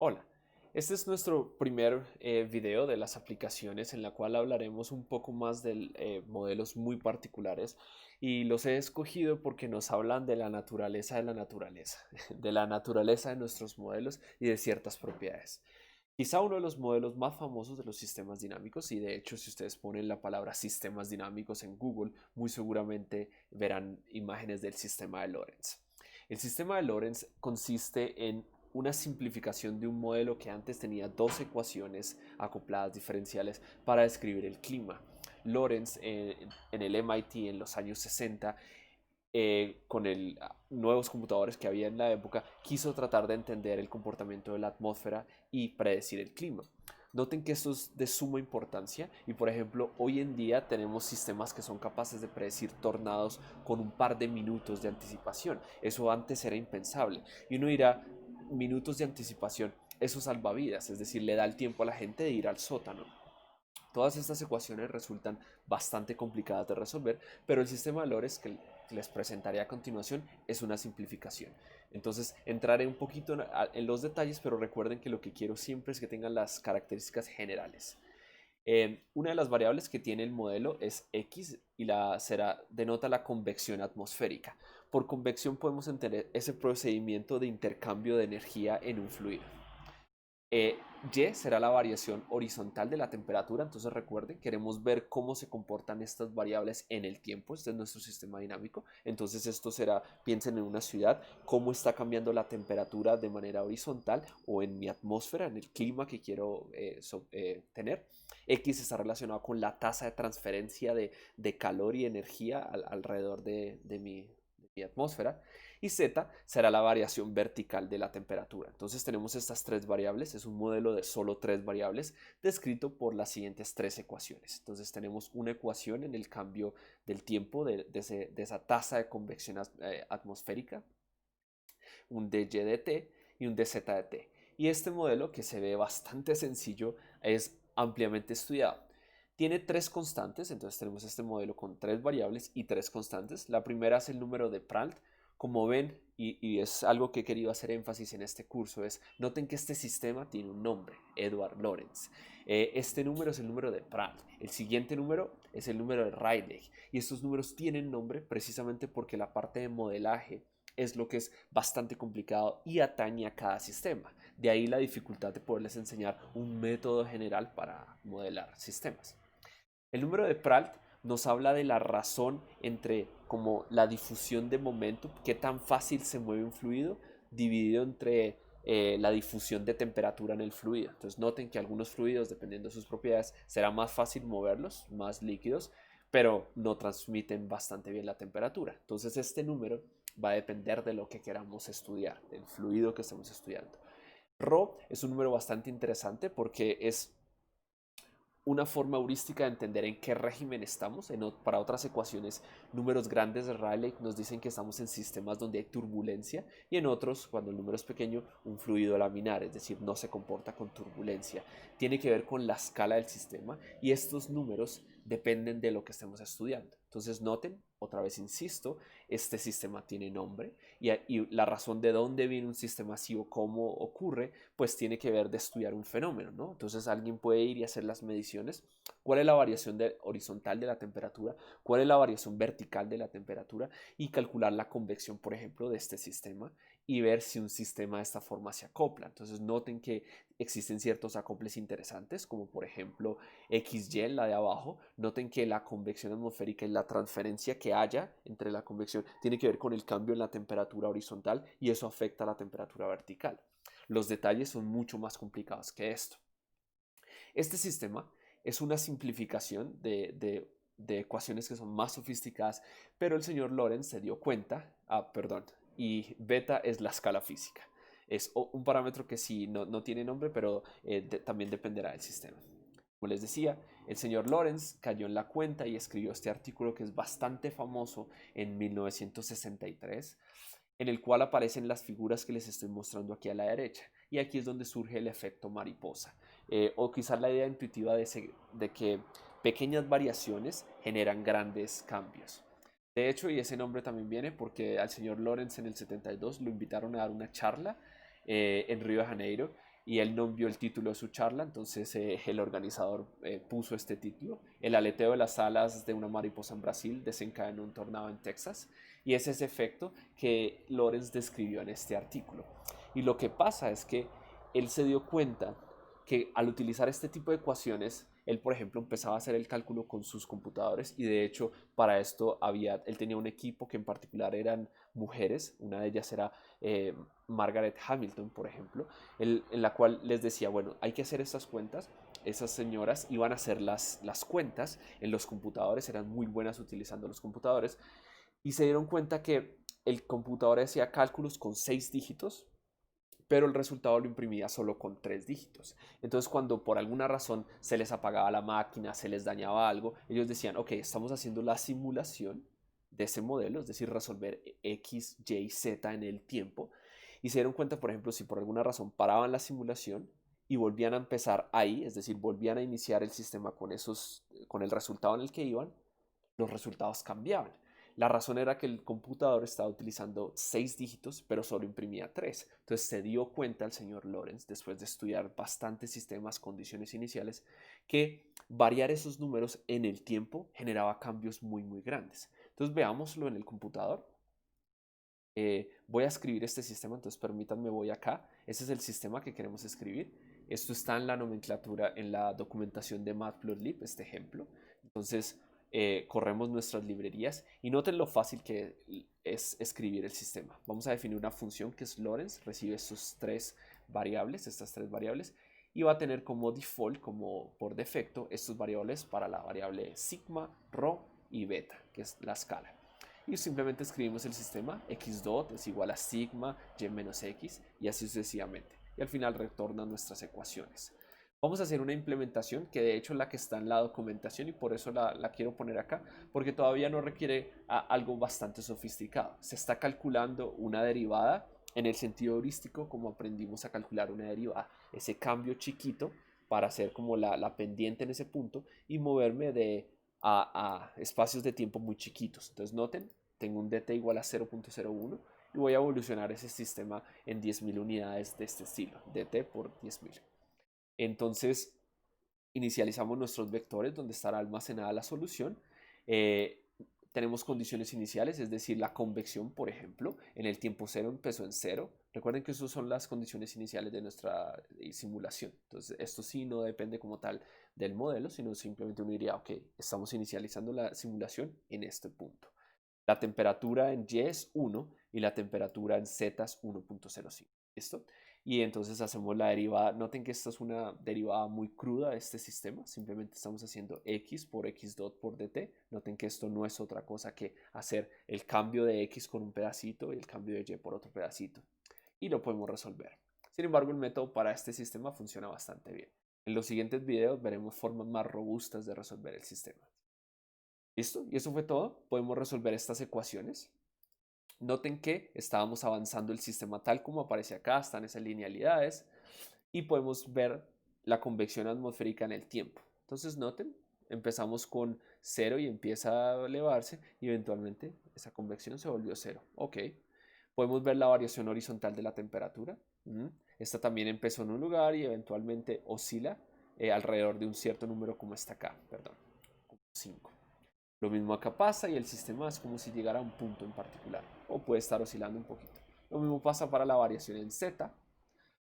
Hola, este es nuestro primer video de las aplicaciones en la cual hablaremos un poco más de modelos muy particulares y los he escogido porque nos hablan de la naturaleza, de la naturaleza de nuestros modelos y de ciertas propiedades. Quizá uno de los modelos más famosos de los sistemas dinámicos, y de hecho si ustedes ponen la palabra sistemas dinámicos en Google, muy seguramente verán imágenes del sistema de Lorentz. El sistema de Lorentz consiste en una simplificación de un modelo que antes tenía dos ecuaciones acopladas diferenciales para describir el clima. Lorentz en el MIT en los años 60 con nuevos computadores que había en la época, quiso tratar de entender el comportamiento de la atmósfera y predecir el clima. Noten que esto es de suma importancia y por ejemplo hoy en día tenemos sistemas que son capaces de predecir tornados con un par de minutos de anticipación. Eso antes era impensable. Y uno dirá, minutos de anticipación, eso salva vidas, es decir, le da el tiempo a la gente de ir al sótano. Todas estas ecuaciones resultan bastante complicadas de resolver, pero el sistema de Lorentz que les presentaré a continuación es una simplificación. Entonces entraré un poquito en los detalles, pero recuerden que lo que quiero siempre es que tengan las características generales. Una de las variables que tiene el modelo es X y denota la convección atmosférica. Por convección podemos entender ese procedimiento de intercambio de energía en un fluido. Y será la variación horizontal de la temperatura. Entonces recuerden, queremos ver cómo se comportan estas variables en el tiempo. Este es nuestro sistema dinámico. Entonces esto será, piensen en una ciudad, cómo está cambiando la temperatura de manera horizontal o en mi atmósfera, en el clima que quiero tener. X está relacionado con la tasa de transferencia de calor y energía alrededor de mi atmósfera y z será la variación vertical de la temperatura. Entonces tenemos estas tres variables, es un modelo de solo tres variables descrito por las siguientes tres ecuaciones. Entonces tenemos una ecuación en el cambio del tiempo de esa tasa de convección atmosférica, un dy de t y un dz de t. Y este modelo, que se ve bastante sencillo, es ampliamente estudiado. Tiene tres constantes, entonces tenemos este modelo con tres variables y tres constantes. La primera es el número de Prandtl. Como ven, y es algo que he querido hacer énfasis en este curso, noten que este sistema tiene un nombre, Edward Lorenz. Este número es el número de Prandtl. El siguiente número es el número de Rayleigh. Y estos números tienen nombre precisamente porque la parte de modelaje es lo que es bastante complicado y atañe a cada sistema. De ahí la dificultad de poderles enseñar un método general para modelar sistemas. El número de Prandtl nos habla de la razón entre como la difusión de momento, qué tan fácil se mueve un fluido, dividido entre la difusión de temperatura en el fluido. Entonces noten que algunos fluidos, dependiendo de sus propiedades, será más fácil moverlos, más líquidos, pero no transmiten bastante bien la temperatura. Entonces este número va a depender de lo que queramos estudiar, del fluido que estemos estudiando. Rho es un número bastante interesante porque es una forma heurística de entender en qué régimen estamos. Para otras ecuaciones, números grandes de Rayleigh nos dicen que estamos en sistemas donde hay turbulencia y en otros, cuando el número es pequeño, un fluido laminar, es decir, no se comporta con turbulencia. Tiene que ver con la escala del sistema y estos números dependen de lo que estemos estudiando. Entonces noten, otra vez insisto, este sistema tiene nombre y la razón de dónde viene un sistema así o cómo ocurre, pues tiene que ver de estudiar un fenómeno, ¿no? Entonces alguien puede ir y hacer las mediciones. ¿Cuál es la variación horizontal de la temperatura? ¿Cuál es la variación vertical de la temperatura? Y calcular la convección, por ejemplo, de este sistema y ver si un sistema de esta forma se acopla. Entonces noten que existen ciertos acoples interesantes, como por ejemplo XY, la de abajo. Noten que la convección atmosférica y la transferencia que haya entre la convección tiene que ver con el cambio en la temperatura horizontal y eso afecta a la temperatura vertical. Los detalles son mucho más complicados que esto. Este sistema es una simplificación de ecuaciones que son más sofisticadas, pero el señor Lorentz se dio cuenta, perdón, y beta es la escala física. Es un parámetro que sí no tiene nombre, pero también dependerá del sistema. Como les decía, el señor Lorentz cayó en la cuenta y escribió este artículo que es bastante famoso en 1963, en el cual aparecen las figuras que les estoy mostrando aquí a la derecha. Y aquí es donde surge el efecto mariposa. O quizás la idea intuitiva de que pequeñas variaciones generan grandes cambios. De hecho, y ese nombre también viene porque al señor Lorentz en el 72 lo invitaron a dar una charla en Río de Janeiro y él no envió el título de su charla, entonces el organizador puso este título. El aleteo de las alas de una mariposa en Brasil desencadenó un tornado en Texas, y ese es ese efecto que Lorenz describió en este artículo. Y lo que pasa es que él se dio cuenta que al utilizar este tipo de ecuaciones, él, por ejemplo, empezaba a hacer el cálculo con sus computadores, y de hecho para esto él tenía un equipo que en particular eran mujeres. Una de ellas era Margaret Hamilton, por ejemplo, en la cual les decía, bueno, hay que hacer estas cuentas. Esas señoras iban a hacer las cuentas en los computadores, eran muy buenas utilizando los computadores, y se dieron cuenta que el computador hacía cálculos con 6 dígitos, pero el resultado lo imprimía solo con 3 dígitos. Entonces, cuando por alguna razón se les apagaba la máquina, se les dañaba algo, ellos decían, ok, estamos haciendo la simulación de ese modelo, es decir, resolver X, Y, Z en el tiempo, y se dieron cuenta, por ejemplo, si por alguna razón paraban la simulación y volvían a empezar ahí, es decir, volvían a iniciar el sistema con el resultado en el que iban, los resultados cambiaban. La razón era que el computador estaba utilizando 6 dígitos, pero solo imprimía 3. Entonces se dio cuenta el señor Lorenz, después de estudiar bastantes sistemas, condiciones iniciales, que variar esos números en el tiempo generaba cambios muy, muy grandes. Entonces veámoslo en el computador. Voy a escribir este sistema, entonces permítanme, voy acá. Ese es el sistema que queremos escribir. Esto está en la nomenclatura, en la documentación de Matplotlib, este ejemplo. Entonces corremos nuestras librerías y noten lo fácil que es escribir el sistema. Vamos a definir una función que es Lorenz, recibe estas tres variables, y va a tener como default, como por defecto, estos variables para la variable sigma, rho y beta, que es la escala. Y simplemente escribimos el sistema, x dot es igual a sigma y menos x, y así sucesivamente. Y al final retorna nuestras ecuaciones. Vamos a hacer una implementación que de hecho es la que está en la documentación, y por eso la quiero poner acá, porque todavía no requiere algo bastante sofisticado. Se está calculando una derivada en el sentido heurístico, como aprendimos a calcular una derivada. Ese cambio chiquito para hacer como la pendiente en ese punto y moverme a espacios de tiempo muy chiquitos. Entonces noten, tengo un dt igual a 0.01 y voy a evolucionar ese sistema en 10.000 unidades de este estilo, dt por 10.000. Entonces inicializamos nuestros vectores donde estará almacenada la solución. Tenemos condiciones iniciales, es decir, la convección, por ejemplo, en el tiempo 0 empezó en 0. Recuerden que esas son las condiciones iniciales de nuestra simulación. Entonces, esto sí no depende como tal del modelo, sino simplemente uno diría, ok, estamos inicializando la simulación en este punto. La temperatura en Y es 1 y la temperatura en Z es 1.05. ¿Listo? Y entonces hacemos la derivada. Noten que esta es una derivada muy cruda de este sistema. Simplemente estamos haciendo x por x dot por dt. Noten que esto no es otra cosa que hacer el cambio de x con un pedacito y el cambio de y por otro pedacito. Y lo podemos resolver. Sin embargo, el método para este sistema funciona bastante bien. En los siguientes videos veremos formas más robustas de resolver el sistema. ¿Listo? Y eso fue todo. Podemos resolver estas ecuaciones. Noten que estábamos avanzando el sistema tal como aparece acá, están esas linealidades, y podemos ver la convección atmosférica en el tiempo. Entonces noten, empezamos con 0 y empieza a elevarse y eventualmente esa convección se volvió 0. Ok. Podemos ver la variación horizontal de la temperatura. Esta también empezó en un lugar y eventualmente oscila alrededor de un cierto número como está acá, perdón, 5. Lo mismo acá pasa y el sistema es como si llegara a un punto en particular, o puede estar oscilando un poquito. Lo mismo pasa para la variación en Z.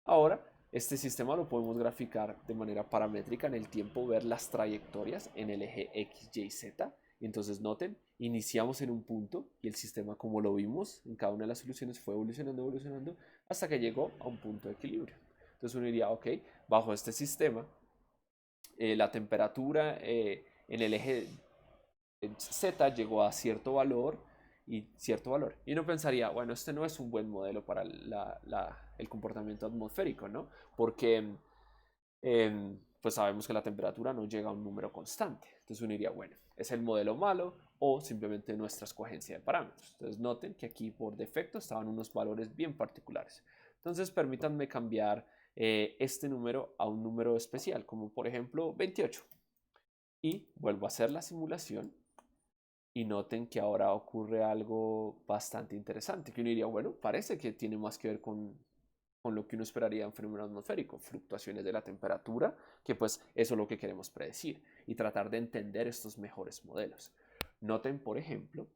Ahora, este sistema lo podemos graficar de manera paramétrica en el tiempo, ver las trayectorias en el eje X, Y, Z. Y entonces noten, iniciamos en un punto y el sistema, como lo vimos en cada una de las soluciones, fue evolucionando hasta que llegó a un punto de equilibrio. Entonces uno diría, ok, bajo este sistema, la temperatura en el eje Z llegó a cierto valor y cierto valor. Y uno pensaría, bueno, este no es un buen modelo para el comportamiento atmosférico, ¿no? Porque pues sabemos que la temperatura no llega a un número constante. Entonces uno diría, bueno, ¿es el modelo malo o simplemente nuestra escogencia de parámetros? Entonces noten que aquí por defecto estaban unos valores bien particulares. Entonces permítanme cambiar este número a un número especial, como por ejemplo 28. Y vuelvo a hacer la simulación. Y noten que ahora ocurre algo bastante interesante, que uno diría, bueno, parece que tiene más que ver con con lo que uno esperaría de un fenómeno atmosférico, fluctuaciones de la temperatura, que pues eso es lo que queremos predecir, y tratar de entender estos mejores modelos. Noten, por ejemplo,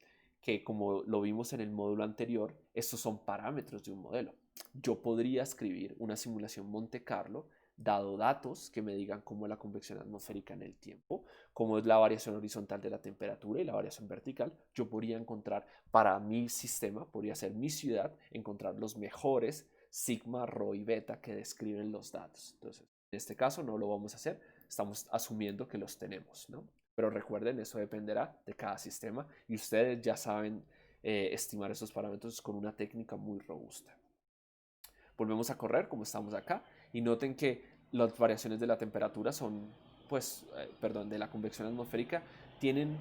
que como lo vimos en el módulo anterior, estos son parámetros de un modelo. Yo podría escribir una simulación Monte Carlo dado datos que me digan cómo es la convección atmosférica en el tiempo, cómo es la variación horizontal de la temperatura y la variación vertical. Yo podría encontrar para mi sistema, podría ser mi ciudad, encontrar los mejores sigma, rho y beta que describen los datos. Entonces, en este caso no lo vamos a hacer, estamos asumiendo que los tenemos, ¿no? Pero recuerden, eso dependerá de cada sistema y ustedes ya saben estimar esos parámetros con una técnica muy robusta. Volvemos a correr como estamos acá y noten que las variaciones de la temperatura son, pues, de la convección atmosférica tienen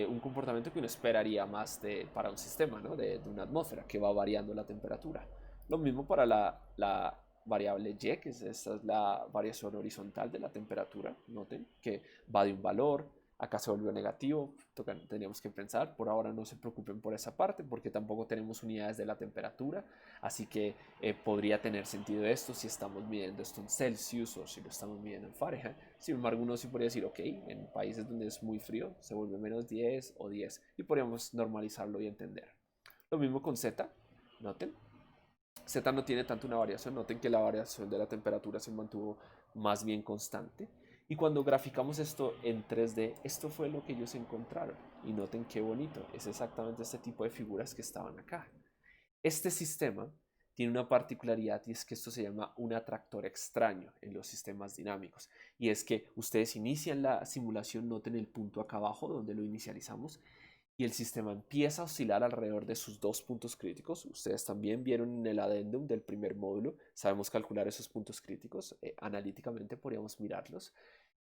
un comportamiento que uno esperaría más para un sistema, ¿no? de una atmósfera que va variando la temperatura. Lo mismo para la variable y, que esta es la variación horizontal de la temperatura. Noten que va de un valor, acá se volvió negativo, teníamos que pensar, por ahora no se preocupen por esa parte porque tampoco tenemos unidades de la temperatura, así que podría tener sentido esto si estamos midiendo esto en Celsius o si lo estamos midiendo en Fahrenheit. Sin embargo, uno sí podría decir, ok, en países donde es muy frío se vuelve menos 10 o 10 y podríamos normalizarlo y entender. Lo mismo con Z, noten. Z no tiene tanto una variación, noten que la variación de la temperatura se mantuvo más bien constante. Y cuando graficamos esto en 3D, esto fue lo que ellos encontraron. Y noten qué bonito, es exactamente este tipo de figuras que estaban acá. Este sistema tiene una particularidad y es que esto se llama un atractor extraño en los sistemas dinámicos. Y es que ustedes inician la simulación, noten el punto acá abajo donde lo inicializamos y el sistema empieza a oscilar alrededor de sus dos puntos críticos. Ustedes también vieron en el adendum del primer módulo, sabemos calcular esos puntos críticos, analíticamente podríamos mirarlos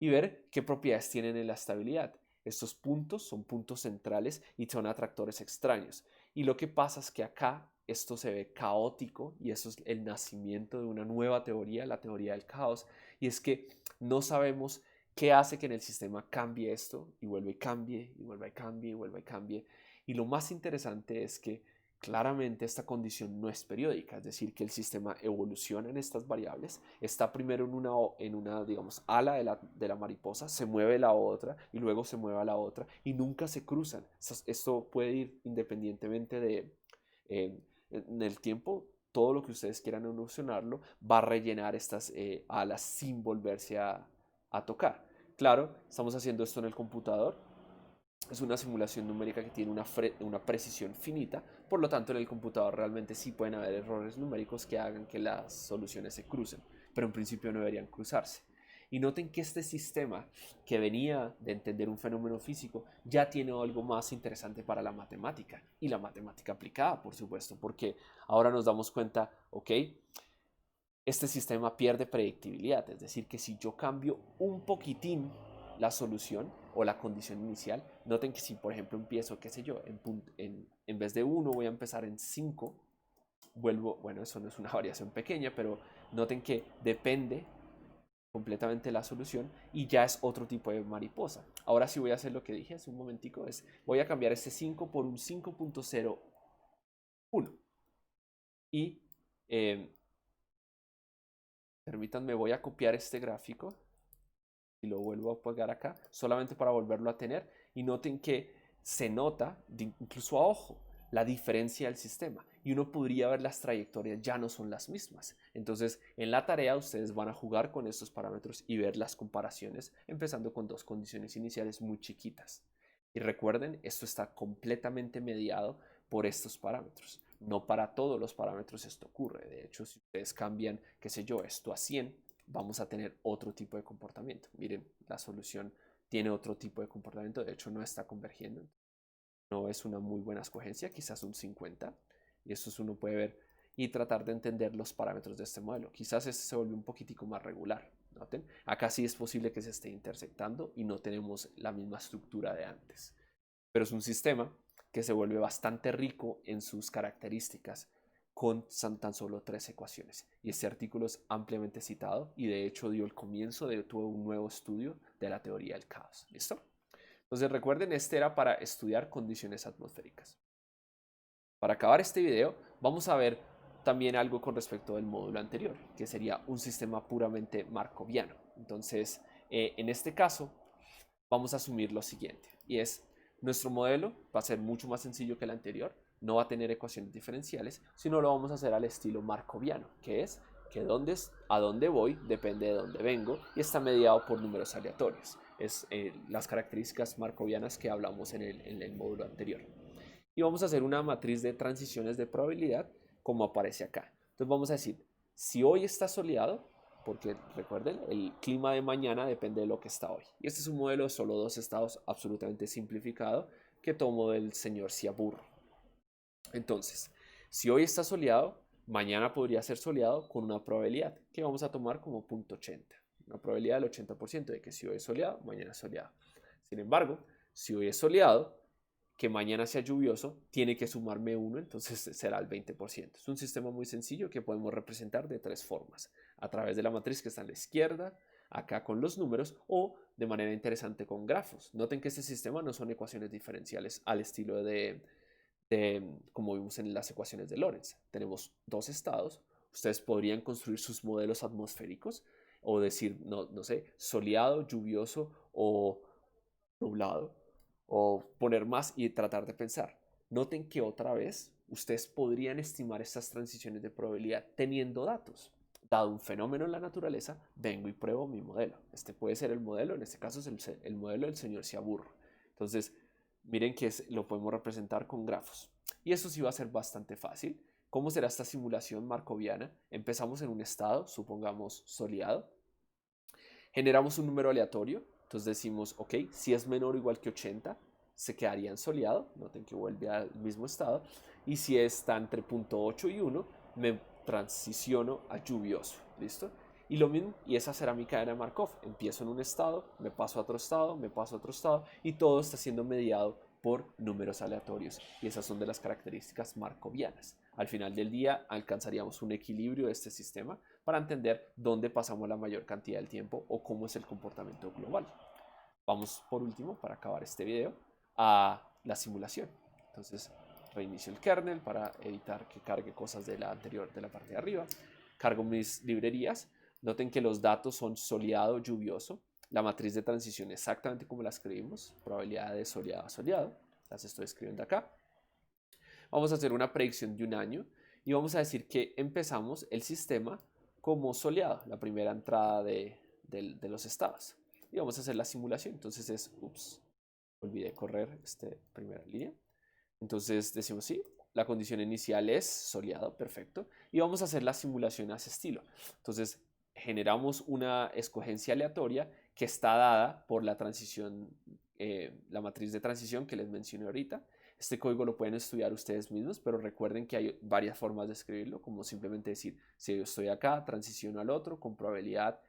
y ver qué propiedades tienen en la estabilidad. Estos puntos son puntos centrales y son atractores extraños. Y lo que pasa es que acá esto se ve caótico y eso es el nacimiento de una nueva teoría, la teoría del caos. Y es que no sabemos qué hace que en el sistema cambie esto y vuelva y cambie y vuelva y cambie y vuelva y cambie. Y lo más interesante es que claramente esta condición no es periódica, es decir, que el sistema evoluciona en estas variables, está primero en una digamos, ala de la mariposa, se mueve la otra y luego se mueve a la otra y nunca se cruzan. Esto puede ir independientemente en el tiempo, todo lo que ustedes quieran evolucionarlo va a rellenar estas alas sin volverse a tocar. Claro, estamos haciendo esto en el computador, es una simulación numérica que tiene una precisión finita, por lo tanto en el computador realmente sí pueden haber errores numéricos que hagan que las soluciones se crucen, pero en principio no deberían cruzarse. Y noten que este sistema que venía de entender un fenómeno físico ya tiene algo más interesante para la matemática y la matemática aplicada, por supuesto, porque ahora nos damos cuenta, ok, este sistema pierde predictibilidad, es decir, que si yo cambio un poquitín la solución o la condición inicial, noten que si por ejemplo empiezo, qué sé yo, en vez de 1 voy a empezar en 5, vuelvo, bueno, eso no es una variación pequeña, pero noten que depende completamente la solución y ya es otro tipo de mariposa. Ahora sí voy a hacer lo que dije hace un momentico, voy a cambiar este 5 por un 5.01 y permítanme, voy a copiar este gráfico y lo vuelvo a pegar acá, solamente para volverlo a tener. Y noten que se nota, incluso a ojo, la diferencia del sistema. Y uno podría ver las trayectorias ya no son las mismas. Entonces, en la tarea ustedes van a jugar con estos parámetros y ver las comparaciones, empezando con dos condiciones iniciales muy chiquitas. Y recuerden, esto está completamente mediado por estos parámetros. No para todos los parámetros esto ocurre. De hecho, si ustedes cambian, qué sé yo, esto a 100, vamos a tener otro tipo de comportamiento. Miren, la solución tiene otro tipo de comportamiento, de hecho no está convergiendo. No es una muy buena escogencia, quizás un 50. Y esto uno puede ver y tratar de entender los parámetros de este modelo. Quizás este se vuelve un poquitico más regular. ¿Noten? Acá sí es posible que se esté intersectando y no tenemos la misma estructura de antes. Pero es un sistema que se vuelve bastante rico en sus características con tan solo 3 ecuaciones. Y este artículo es ampliamente citado y de hecho dio el comienzo de todo un nuevo estudio de la teoría del caos. ¿Listo? Entonces recuerden, este era para estudiar condiciones atmosféricas. Para acabar este video, vamos a ver también algo con respecto del módulo anterior, que sería un sistema puramente markoviano. Entonces, en este caso, vamos a asumir lo siguiente, y es, nuestro modelo va a ser mucho más sencillo que el anterior, no va a tener ecuaciones diferenciales, sino lo vamos a hacer al estilo markoviano, que es que a dónde voy depende de dónde vengo y está mediado por números aleatorios. Es las características markovianas que hablamos en el módulo anterior. Y vamos a hacer una matriz de transiciones de probabilidad como aparece acá. Entonces vamos a decir, si hoy está soleado, porque recuerden, el clima de mañana depende de lo que está hoy. Y este es un modelo de solo dos estados absolutamente simplificado que tomo del señor Ciaburro. Entonces, si hoy está soleado, mañana podría ser soleado con una probabilidad que vamos a tomar como 0.80. Una probabilidad del 80% de que si hoy es soleado, mañana es soleado. Sin embargo, si hoy es soleado, que mañana sea lluvioso, tiene que sumarme 1, entonces será el 20%. Es un sistema muy sencillo que podemos representar de tres formas. A través de la matriz que está a la izquierda, acá con los números, o de manera interesante con grafos. Noten que este sistema no son ecuaciones diferenciales al estilo de como vimos en las ecuaciones de Lorentz. Tenemos dos estados. Ustedes podrían construir sus modelos atmosféricos o decir, no sé, soleado, lluvioso o nublado, o poner más y tratar de pensar. Noten que otra vez ustedes podrían estimar estas transiciones de probabilidad teniendo datos. Dado un fenómeno en la naturaleza, vengo y pruebo mi modelo. Este puede ser el modelo, en este caso es el modelo del señor Ciaburro. Entonces, miren que lo podemos representar con grafos. Y eso sí va a ser bastante fácil. ¿Cómo será esta simulación markoviana? Empezamos en un estado, supongamos soleado. Generamos un número aleatorio. Entonces decimos, ok, si es menor o igual que 80, se quedaría en soleado. Noten que vuelve al mismo estado. Y si está entre 0.8 y 1, me transiciono a lluvioso. ¿Listo? Y lo mismo, y esa será mi cadena de Markov. Empiezo en un estado, me paso a otro estado, me paso a otro estado, y todo está siendo mediado por números aleatorios. Y esas son de las características markovianas. Al final del día alcanzaríamos un equilibrio de este sistema para entender dónde pasamos la mayor cantidad del tiempo o cómo es el comportamiento global. Vamos por último, para acabar este video, a la simulación. Entonces reinicio el kernel para evitar que cargue cosas de la anterior, de la parte de arriba. Cargo mis librerías. Noten que los datos son soleado, lluvioso. La matriz de transición exactamente como la escribimos. Probabilidad de soleado a soleado. Las estoy escribiendo acá. Vamos a hacer una predicción de un año y vamos a decir que empezamos el sistema como soleado, la primera entrada de los estados. Y vamos a hacer la simulación. Entonces es, olvidé correr esta primera línea. Entonces decimos sí, la condición inicial es soleado, perfecto. Y vamos a hacer la simulación a ese estilo. Entonces generamos una escogencia aleatoria que está dada por la transición, la matriz de transición que les mencioné ahorita. Este código lo pueden estudiar ustedes mismos, pero recuerden que hay varias formas de escribirlo, como simplemente decir, si yo estoy acá, transiciono al otro con probabilidad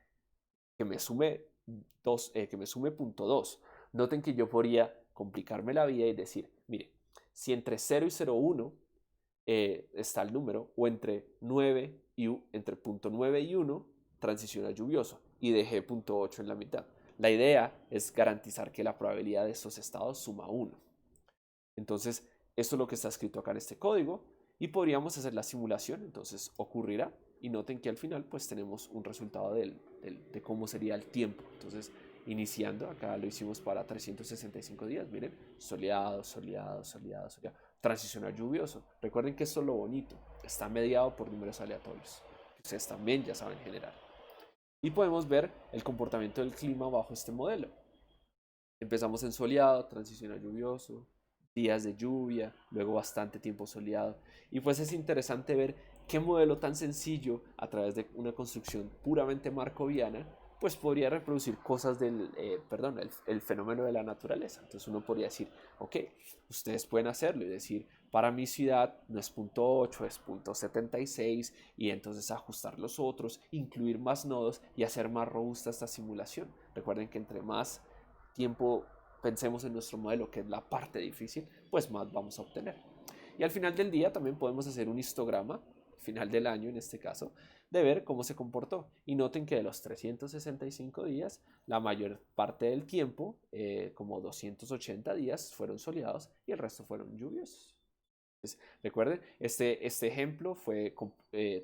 que me sume 0.2. Noten que yo podría complicarme la vida y decir, mire, si entre 0 y 0.1 está el número, o entre 9 y entre 0.9 y 1, transiciona lluvioso, y dejé 0.8 en la mitad. La idea es garantizar que la probabilidad de estos estados suma 1. Entonces, esto es lo que está escrito acá en este código y podríamos hacer la simulación, entonces ocurrirá y noten que al final pues tenemos un resultado de cómo sería el tiempo. Entonces, iniciando, acá lo hicimos para 365 días, miren, soleado, soleado, soleado, soleado, transicional lluvioso. Recuerden que esto es lo bonito, está mediado por números aleatorios, que ustedes también ya saben generar. Y podemos ver el comportamiento del clima bajo este modelo. Empezamos en soleado, transicional lluvioso, días de lluvia, luego bastante tiempo soleado. Y pues es interesante ver qué modelo tan sencillo, a través de una construcción puramente markoviana, pues podría reproducir cosas el fenómeno de la naturaleza. Entonces uno podría decir, ok, ustedes pueden hacerlo y decir, para mi ciudad no es 0.8, es 0.76, y entonces ajustar los otros, incluir más nodos y hacer más robusta esta simulación. Recuerden que entre más tiempo pensemos en nuestro modelo, que es la parte difícil, pues más vamos a obtener. Y al final del día también podemos hacer un histograma, final del año en este caso, de ver cómo se comportó. Y noten que de los 365 días, la mayor parte del tiempo, como 280 días, fueron soleados y el resto fueron lluviosos. Recuerden, este ejemplo fue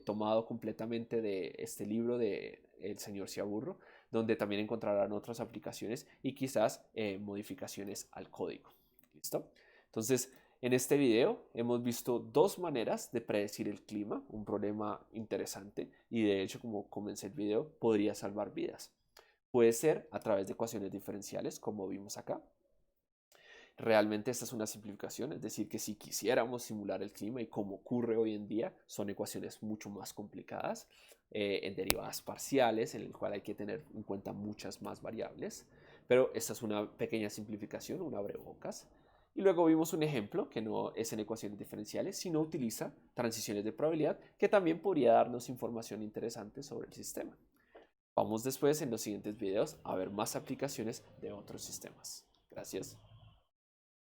tomado completamente de este libro de El señor Ciaburro, donde también encontrarán otras aplicaciones y quizás modificaciones al código. ¿Listo? Entonces, en este video hemos visto dos maneras de predecir el clima, un problema interesante y de hecho, como comencé el video, podría salvar vidas. Puede ser a través de ecuaciones diferenciales, como vimos acá. Realmente esta es una simplificación, es decir, que si quisiéramos simular el clima y como ocurre hoy en día, son ecuaciones mucho más complicadas, en derivadas parciales, en el cual hay que tener en cuenta muchas más variables. Pero esta es una pequeña simplificación, un abrebocas. Y luego vimos un ejemplo que no es en ecuaciones diferenciales, sino utiliza transiciones de probabilidad, que también podría darnos información interesante sobre el sistema. Vamos después en los siguientes videos a ver más aplicaciones de otros sistemas. Gracias.